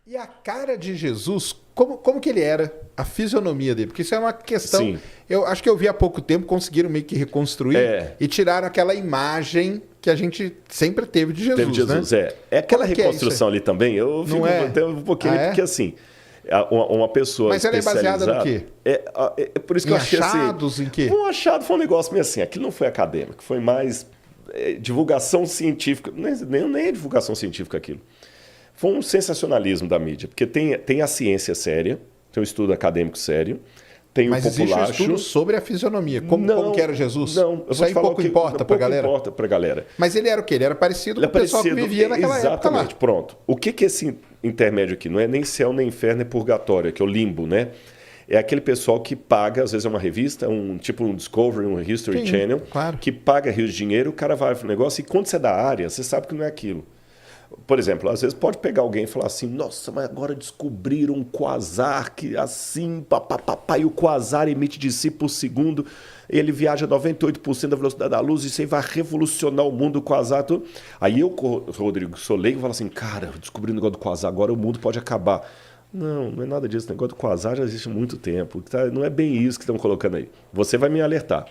E a cara de Jesus, como que ele era? A fisionomia dele? Porque isso é uma questão. Sim. Eu acho que eu vi há pouco tempo, conseguiram meio que reconstruir e tiraram aquela imagem que a gente sempre teve de Jesus. Teve Jesus, né? É aquela Como que é reconstrução ali também, eu fico até um pouquinho, porque assim, uma pessoa Mas ela é baseada no quê? É por isso que Em eu achei achados, assim. em quê? Um achado foi um negócio meio assim, aquilo não foi acadêmico, foi mais divulgação científica, nem é divulgação científica aquilo. Foi um sensacionalismo da mídia, porque tem a ciência séria, tem um estudo acadêmico sério, tem Mas o populacho. existe um estudo sobre a fisionomia, como que era Jesus? Não, isso aí pouco importa pra galera? Pouco importa pra galera. Mas ele era o quê? Ele era parecido com o pessoal que vivia naquela época lá. Exatamente, pronto. O que é esse intermédio aqui? Não é nem céu, nem inferno, é purgatório, que é o limbo, né? É aquele pessoal que paga, às vezes é uma revista, tipo um Discovery, um History Channel, claro. que paga rios de dinheiro, o cara vai pro negócio e quando você é da área, você sabe que não é aquilo. Por exemplo, às vezes pode pegar alguém e falar assim, nossa, mas agora descobriram um quasar que assim, papapá, e o quasar emite de si por segundo, ele viaja 98% da velocidade da luz, e isso aí vai revolucionar o mundo, o quasar, tudo. Aí eu, Rodrigo, sou leigo, e falo assim, cara, descobri o negócio do quasar, agora o mundo pode acabar. Não é nada disso, o negócio do quasar já existe há muito tempo, não é bem isso que estão colocando aí. Você vai me alertar.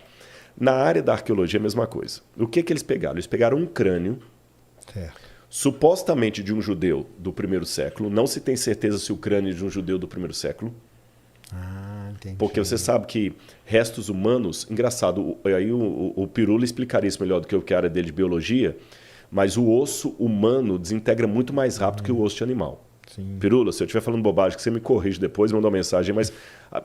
Na área da arqueologia, a mesma coisa. O que eles pegaram? Eles pegaram um crânio, supostamente de um judeu do primeiro século. Não se tem certeza se o crânio é de um judeu do primeiro século. Entendi. Porque você sabe que restos humanos... Engraçado, aí o Pirula explicaria isso melhor do que eu, que é a área dele de biologia, mas o osso humano desintegra muito mais rápido que o osso de animal. Sim. Pirula, se eu estiver falando bobagem, que você me corrige depois, manda uma mensagem, mas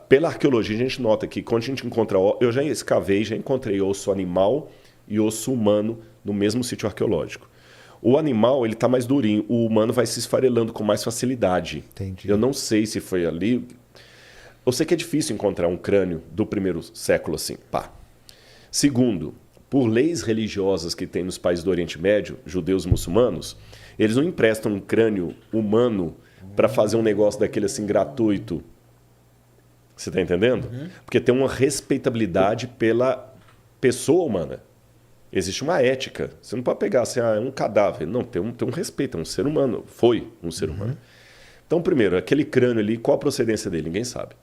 pela arqueologia a gente nota que quando a gente encontra... Eu já escavei, já encontrei osso animal e osso humano no mesmo sítio arqueológico. O animal, ele está mais durinho. O humano vai se esfarelando com mais facilidade. Entendi. Eu não sei se foi ali. Eu sei que é difícil encontrar um crânio do primeiro século assim. Pá. Segundo, por leis religiosas que tem nos países do Oriente Médio, judeus e muçulmanos, eles não emprestam um crânio humano para fazer um negócio daquele assim gratuito. Você está entendendo? Porque tem uma respeitabilidade pela pessoa humana. Existe uma ética. Você não pode pegar assim, é um cadáver. Não, tem um respeito, é um ser humano. Foi um ser humano. Então, primeiro, aquele crânio ali, qual a procedência dele? Ninguém sabe.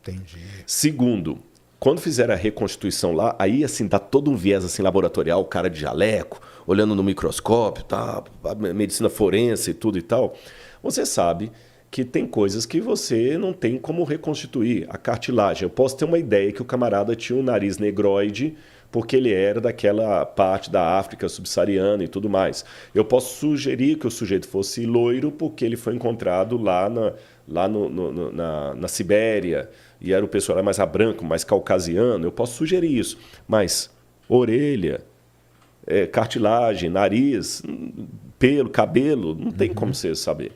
Entendi. Segundo, quando fizeram a reconstituição lá, aí assim, dá todo um viés assim, laboratorial, o cara de jaleco, olhando no microscópio, tá, a medicina forense e tudo e tal. Você sabe que tem coisas que você não tem como reconstituir. A cartilagem. Eu posso ter uma ideia que o camarada tinha um nariz negroide, porque ele era daquela parte da África subsaariana e tudo mais. Eu posso sugerir que o sujeito fosse loiro porque ele foi encontrado lá na Sibéria e era o pessoal mais branco, mais caucasiano. Eu posso sugerir isso. Mas orelha, cartilagem, nariz, pelo, cabelo, não tem como você saber.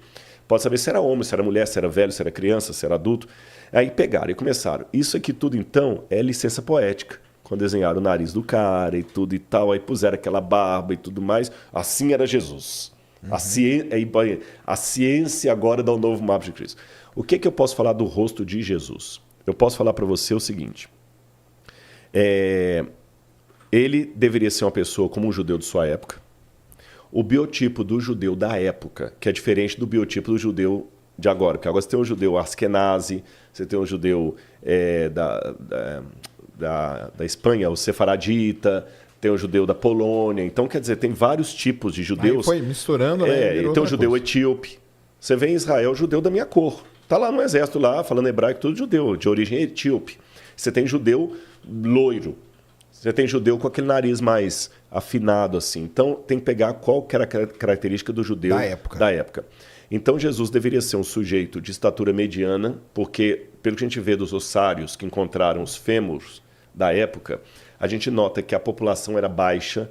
Pode saber se era homem, se era mulher, se era velho, se era criança, se era adulto. Aí pegaram e começaram. Isso aqui tudo, então, é licença poética. Quando desenharam o nariz do cara e tudo e tal, aí puseram aquela barba e tudo mais. Assim era Jesus. A ciência agora dá um novo mapa de Cristo. O que eu posso falar do rosto de Jesus? Eu posso falar para você o seguinte. Ele deveria ser uma pessoa como um judeu de sua época. O biotipo do judeu da época, que é diferente do biotipo do judeu de agora. Porque agora você tem o judeu Askenazi, você tem o judeu da Espanha, o sefaradita, tem o judeu da Polônia. Então, quer dizer, tem vários tipos de judeus. Aí foi misturando, né? Tem o judeu etíope. Você vê em Israel, judeu da minha cor. Está lá no exército, lá, falando hebraico, tudo judeu, de origem etíope. Você tem judeu loiro. Você tem judeu com aquele nariz mais afinado, assim. Então, tem que pegar qual que era a característica do judeu da época. Então, Jesus deveria ser um sujeito de estatura mediana, porque, pelo que a gente vê dos ossários que encontraram os fêmurs da época, a gente nota que a população era baixa,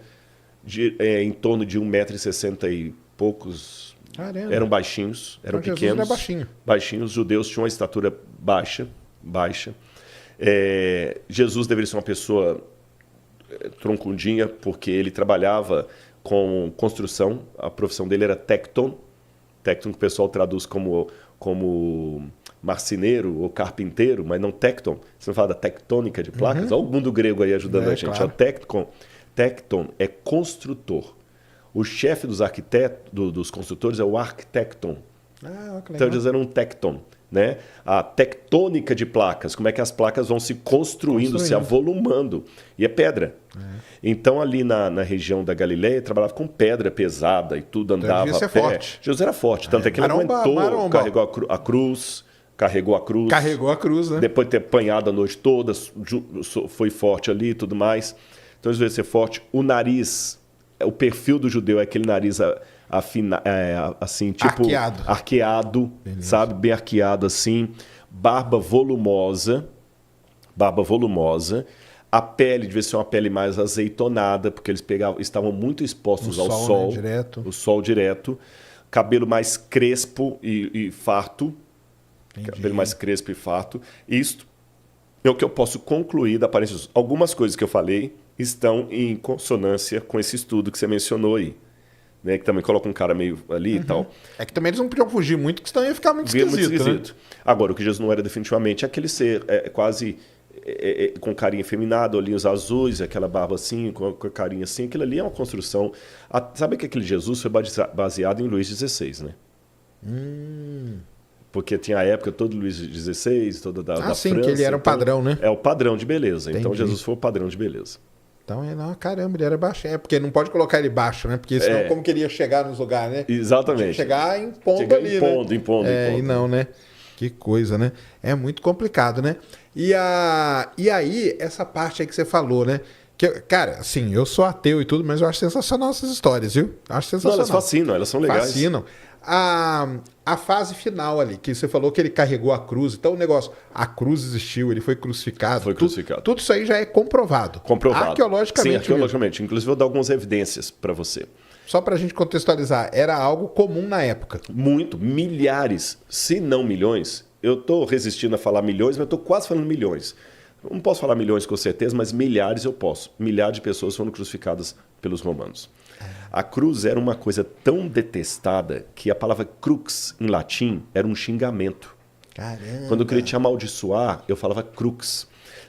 em torno de 1,60 m e poucos. Caramba. Eram baixinhos, eram então, pequenos. Jesus era baixinho. Baixinhos, os judeus tinham uma estatura baixa. Jesus deveria ser uma pessoa troncudinha, porque ele trabalhava com construção, a profissão dele era tecton, que o pessoal traduz como marceneiro ou carpinteiro, mas não tecton. Você não fala da tectônica de placas? Olha o mundo grego aí ajudando a gente. Claro. Tecton é construtor. O chefe dos arquitetos, dos construtores é o arquitecton. Então eles eram um tecton, né? A tectônica de placas, como é que as placas vão se construindo, se avolumando. E é pedra. Então ali na região da Galileia, trabalhava com pedra pesada e tudo andava a pé. Forte. Jesus era forte, tanto é que ele aguentou, carregou a cruz. Carregou a cruz, né? Depois de ter apanhado a noite toda, foi forte ali e tudo mais. Então, eles devem ser forte. O nariz, o perfil do judeu é aquele nariz assim, tipo... Arqueado, sabe? Bem arqueado, assim. Barba volumosa. A pele devia ser uma pele mais azeitonada, porque eles estavam muito expostos ao sol. Né? Direto. O sol direto. Cabelo mais crespo e farto. Cabelo mais crespo e farto. Isto é o que eu posso concluir da aparência. Algumas coisas que eu falei estão em consonância com esse estudo que você mencionou aí. Né? Que também coloca um cara meio ali e tal. É que também eles não podiam fugir muito, que senão ia ficar muito esquisito. Né? Agora, o que Jesus não era definitivamente é aquele ser quase com carinha efeminada, olhinhos azuis, aquela barba assim, com a carinha assim. Aquilo ali é uma construção. Sabe que aquele Jesus foi baseado em Luís XVI, né? Porque tinha a época todo Luís XVI, toda da sim, França. Que ele era o padrão, né? É o padrão de beleza. Entendi. Então Jesus foi o padrão de beleza. Então, caramba, ele era baixo. Porque não pode colocar ele baixo, né? Porque senão como que ele ia chegar nos lugares, né? Exatamente. Chegar impondo ali, impondo, né? Impondo. E não, né? Que coisa, né? É muito complicado, né? E aí, essa parte aí que você falou, né? Que, cara, assim, eu sou ateu e tudo, mas eu acho sensacional essas histórias, viu? Acho sensacional. Não, elas fascinam, elas são legais. Fascinam. A fase final ali, que você falou que ele carregou a cruz. Então o negócio, a cruz existiu, ele foi crucificado. Tudo isso aí já é comprovado. Arqueologicamente. Sim, arqueologicamente. Inclusive, eu vou dar algumas evidências para você. Só para a gente contextualizar, era algo comum na época. Muito. Milhares, se não milhões. Eu estou resistindo a falar milhões, mas eu estou quase falando milhões. Eu não posso falar milhões com certeza, mas milhares eu posso. Milhares de pessoas foram crucificadas pelos romanos. A cruz era uma coisa tão detestada que a palavra crux, em latim, era um xingamento. Caramba. Quando eu queria te amaldiçoar, eu falava crux.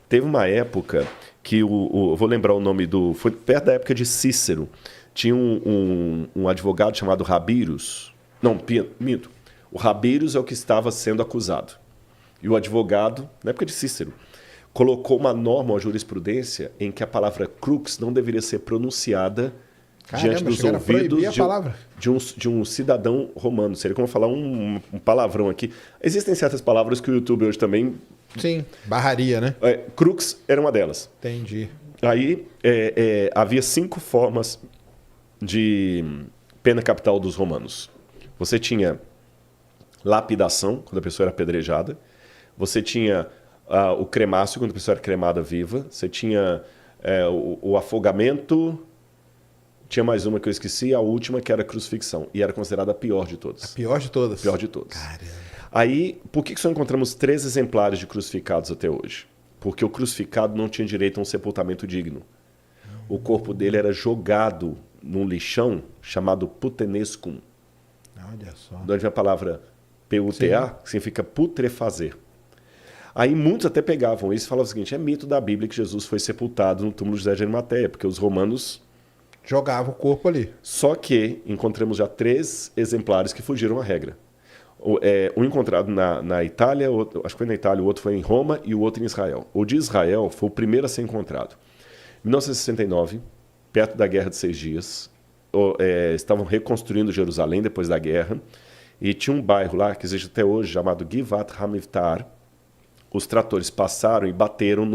Teve uma época que eu vou lembrar o nome foi perto da época de Cícero. Tinha um advogado chamado Rabirus. Não, minto. O Rabirus é o que estava sendo acusado. E o advogado, na época de Cícero, colocou uma norma, uma jurisprudência, em que a palavra crux não deveria ser pronunciada diante dos ouvidos de um cidadão romano. Seria como falar um palavrão aqui. Existem certas palavras que o YouTube hoje também... Sim, barraria, né? Crux era uma delas. Entendi. Aí havia 5 formas de pena capital dos romanos. Você tinha lapidação, quando a pessoa era apedrejada. Você tinha o cremácio, quando a pessoa era cremada viva. Você tinha o afogamento... Tinha mais uma que eu esqueci, a última, que era a crucifixão. E era considerada a pior de todas. A pior de todas? A pior de todas. Caramba. Aí, por que só encontramos 3 exemplares de crucificados até hoje? Porque o crucificado não tinha direito a um sepultamento digno. O corpo dele era jogado num lixão chamado putenescum. Olha só. De onde vem a palavra PUTA, que significa putrefazer. Aí muitos até pegavam isso e falavam o seguinte, é mito da Bíblia que Jesus foi sepultado no túmulo de José de Arimateia, porque os romanos... jogava o corpo ali. Só que encontramos já 3 exemplares que fugiram à regra. Um encontrado na Itália, acho que foi na Itália, o outro foi em Roma e o outro em Israel. O de Israel foi o primeiro a ser encontrado. Em 1969, perto da Guerra de 6 Dias, estavam reconstruindo Jerusalém depois da guerra, e tinha um bairro lá, que existe até hoje, chamado Givat Hamivtar. Os tratores passaram e bateram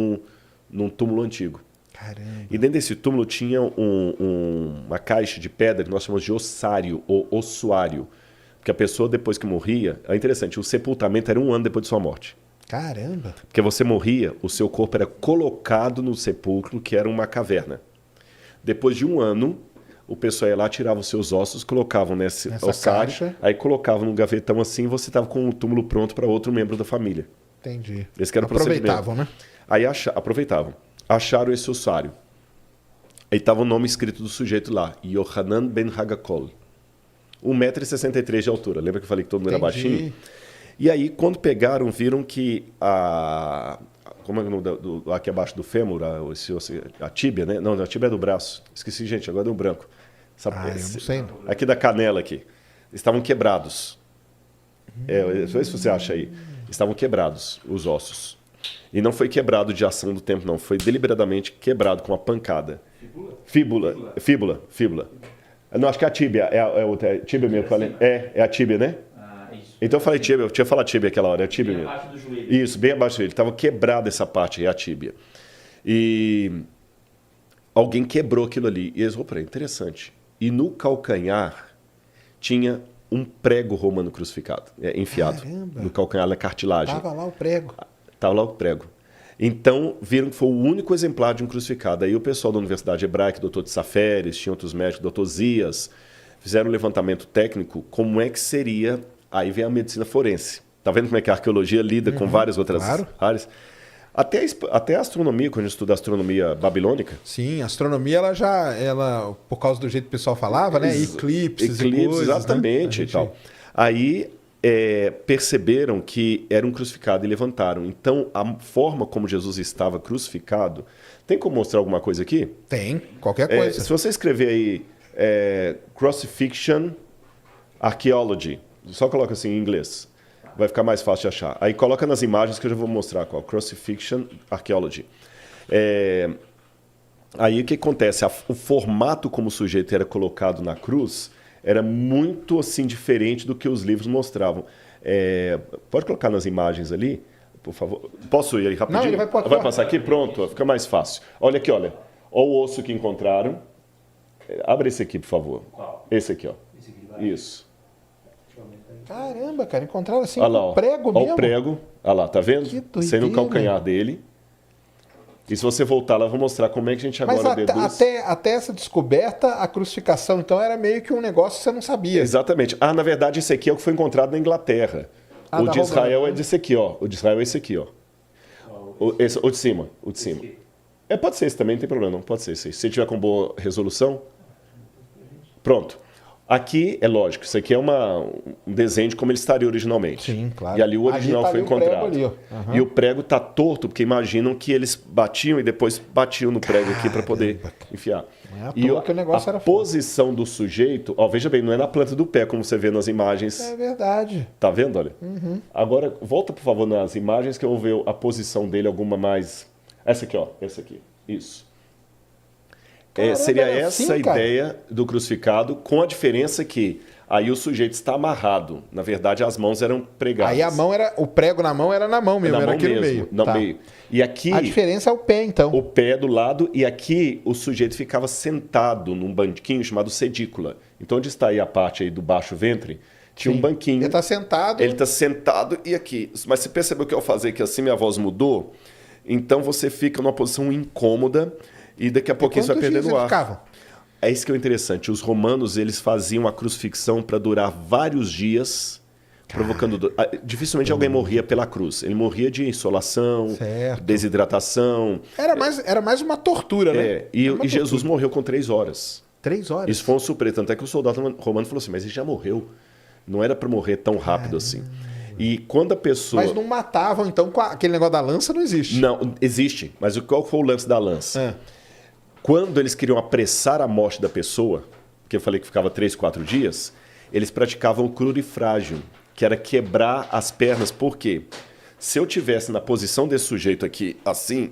num túmulo antigo. Caramba. E dentro desse túmulo tinha uma caixa de pedra que nós chamamos de ossário ou ossuário. Porque a pessoa, depois que morria... É interessante, o sepultamento era 1 ano depois de sua morte. Caramba! Porque você morria, o seu corpo era colocado no sepulcro, que era uma caverna. Depois de 1 ano, o pessoal ia lá, tirava os seus ossos, colocavam nessa ossário, caixa. Aí colocavam num gavetão assim, e você estava com o túmulo pronto para outro membro da família. Entendi. Esse que era o aproveitavam, né? Aí aproveitavam. Acharam esse ossário. Aí estava o nome escrito do sujeito lá, Yohanan ben Hagakol. 1,63 m de altura. Lembra que eu falei que todo mundo era baixinho? E aí, quando pegaram, viram que como é o nome aqui abaixo do fêmur, a tíbia, né? Não, a tíbia é do braço. Esqueci, gente, agora deu um branco. Eu não sei. Aqui da canela aqui. Estavam quebrados. Vê se você acha aí. Estavam quebrados os ossos. E não foi quebrado de ação do tempo, não. Foi deliberadamente quebrado com uma pancada. Fíbula. Não, acho que é a tíbia. É tíbia mesmo. É a tíbia, né? Isso. Então eu falei tíbia. Eu tinha falado tíbia aquela hora. É a tíbia mesmo. Abaixo do joelho. Isso, bem abaixo do joelho. Estava quebrada essa parte, é a tíbia. E alguém quebrou aquilo ali. E eles falaram, interessante. E no calcanhar tinha um prego romano crucificado, enfiado. Caramba. No calcanhar, na cartilagem. Tava lá o prego. Estava lá o prego. Então, viram que foi o único exemplar de um crucificado. Aí o pessoal da Universidade Hebraica, doutor de Saferes, tinha outros médicos, doutor Zias, fizeram um levantamento técnico, como é que seria... Aí vem a medicina forense. Tá vendo como é que a arqueologia lida com várias outras áreas? Até a astronomia, quando a gente estuda a astronomia babilônica. Sim, a astronomia, ela por causa do jeito que o pessoal falava, né? Eclipses e coisas, exatamente, né? e tal. Aí perceberam que era um crucificado e levantaram. Então, a forma como Jesus estava crucificado... Tem como mostrar alguma coisa aqui? Tem, qualquer coisa. Se você escrever aí Crucifixion Archaeology, só coloca assim em inglês, vai ficar mais fácil de achar. Aí coloca nas imagens que eu já vou mostrar qual. Crucifixion Archaeology. Aí o que acontece? O formato como o sujeito era colocado na cruz era muito assim diferente do que os livros mostravam. Pode colocar nas imagens ali, por favor. Posso ir aí rapidinho? Não, ele vai passar aqui? Pronto, fica mais fácil. Olha aqui, olha. Olha o osso que encontraram. Abre esse aqui, por favor. Qual? Esse aqui, ó. Esse aqui vai. Isso. Deixa eu aumentar aí. Caramba, cara, encontraram assim Olha lá, um prego mesmo. Olha o prego. Olha lá, tá vendo? Que doideira. Saindo no calcanhar dele. E se você voltar lá, eu vou mostrar como é que a gente agora Mas deduz. até essa descoberta, a crucificação, então, era meio que um negócio que você não sabia. Exatamente. Na verdade, esse aqui é o que foi encontrado na Inglaterra. O da de Israel Romana. é desse aqui, ó. O de Israel é esse aqui, ó. O de cima. O de cima. Pode ser esse também, não tem problema, não. Pode ser esse aí. Se você tiver com boa resolução. Pronto. Aqui, é lógico, isso aqui é um desenho de como ele estaria originalmente. Sim, claro. E ali o original Ali tá foi ali o prego encontrado. ali, ó. Aham. E o prego está torto, porque imaginam que eles batiam e depois batiam no prego aqui para poder enfiar. Não é à E toa que o negócio a era foda. posição do sujeito, ó, veja bem, não é na planta do pé, como você vê nas imagens. É verdade. Tá vendo, olha? Agora, volta, por favor, nas imagens que eu vou ver a posição dele, alguma mais... Essa aqui, ó. Essa aqui. Isso. Caramba, Seria é essa assim, a cara? ideia do crucificado, com a diferença que aí o sujeito está amarrado. Na verdade, as mãos eram pregadas. Aí o prego na mão era na mão mesmo, na era mão aqui no mesmo, meio. no Tá. meio. E aqui, A diferença é o pé, então. o pé do lado, e aqui o sujeito ficava sentado num banquinho chamado sedícula. Então, onde está aí a parte aí do baixo ventre, tinha Sim. um banquinho. Ele está sentado. Ele está sentado e aqui. Mas você percebeu que ao fazer que assim minha voz mudou? Então você fica numa posição incômoda e daqui a pouquinho você vai Quantos dias perdendo eles ar. ficavam? É isso que é interessante. Os romanos eles faziam a crucifixão para durar vários dias, provocando dor. Dificilmente alguém morria pela cruz. Ele morria de insolação, Certo. desidratação. Era mais uma tortura, né? E Uma Jesus tortura. morreu com 3 horas. 3 horas. Isso foi um surpresa. Tanto é que o soldado romano falou assim, mas ele já morreu. Não era para morrer tão rápido assim. E quando a pessoa... Mas não matavam, então, com aquele negócio da lança não existe. Não, existe. Mas qual foi o lance da lança? Quando eles queriam apressar a morte da pessoa, que eu falei que ficava 3, 4 dias, eles praticavam o crurifrágio, que era quebrar as pernas. Por quê? Se eu tivesse na posição desse sujeito aqui, assim,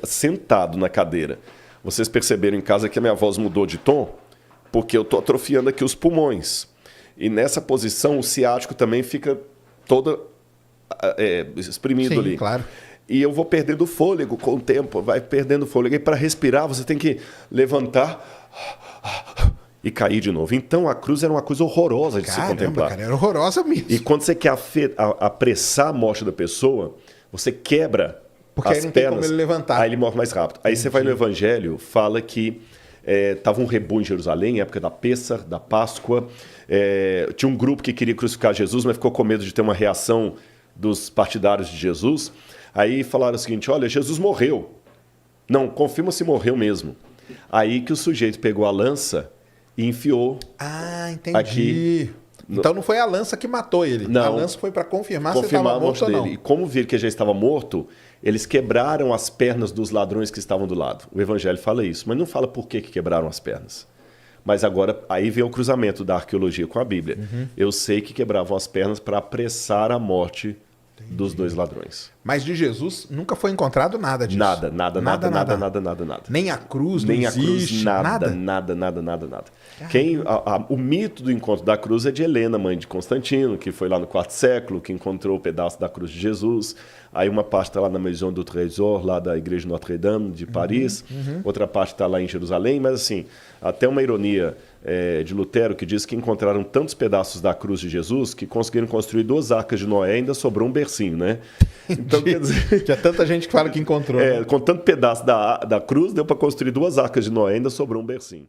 sentado na cadeira, vocês perceberam em casa que a minha voz mudou de tom? Porque eu estou atrofiando aqui os pulmões. E nessa posição, o ciático também fica todo exprimido Sim, ali. claro. E eu vou perdendo fôlego com o tempo, vai perdendo fôlego. E para respirar, você tem que levantar e cair de novo. Então, a cruz era uma coisa horrorosa de se contemplar. Cara, era horrorosa mesmo. E quando você quer apressar a morte da pessoa, você quebra Porque as aí não tem pernas. como ele levantar. Aí ele morre mais rápido. Aí você vai no Evangelho, fala que estava um rebu em Jerusalém, época da Pêssar, da Páscoa. Tinha um grupo que queria crucificar Jesus, mas ficou com medo de ter uma reação dos partidários de Jesus. Aí falaram o seguinte, olha, Jesus morreu. Não, confirma se morreu mesmo. Aí que o sujeito pegou a lança e enfiou. Ah, entendi. Aqui. Então não foi a lança que matou ele. Não. A lança foi para confirmar se ele Confirmar estava a morto morte ou dele. não. E como viram que ele já estava morto, eles quebraram as pernas dos ladrões que estavam do lado. O Evangelho fala isso, mas não fala por que quebraram as pernas. Mas agora, aí vem o cruzamento da arqueologia com a Bíblia. Eu sei que quebravam as pernas para apressar a morte dos 2 ladrões. Mas de Jesus nunca foi encontrado nada disso. Nada. Nem a cruz, Nem não a cruz, existe, nada. O mito do encontro da cruz é de Helena, mãe de Constantino, que foi lá no IV século, que encontrou o pedaço da cruz de Jesus. Aí uma parte está lá na Maison du Trésor, lá da Igreja Notre-Dame de Paris. Outra parte está lá em Jerusalém. Mas assim, até uma ironia de Lutero, que diz que encontraram tantos pedaços da cruz de Jesus que conseguiram construir 2 arcas de Noé e ainda sobrou um bercinho, né? Então, quer dizer... Tinha tanta gente que fala que encontrou. com tanto pedaço da cruz, deu para construir 2 arcas de Noé e ainda sobrou um bercinho.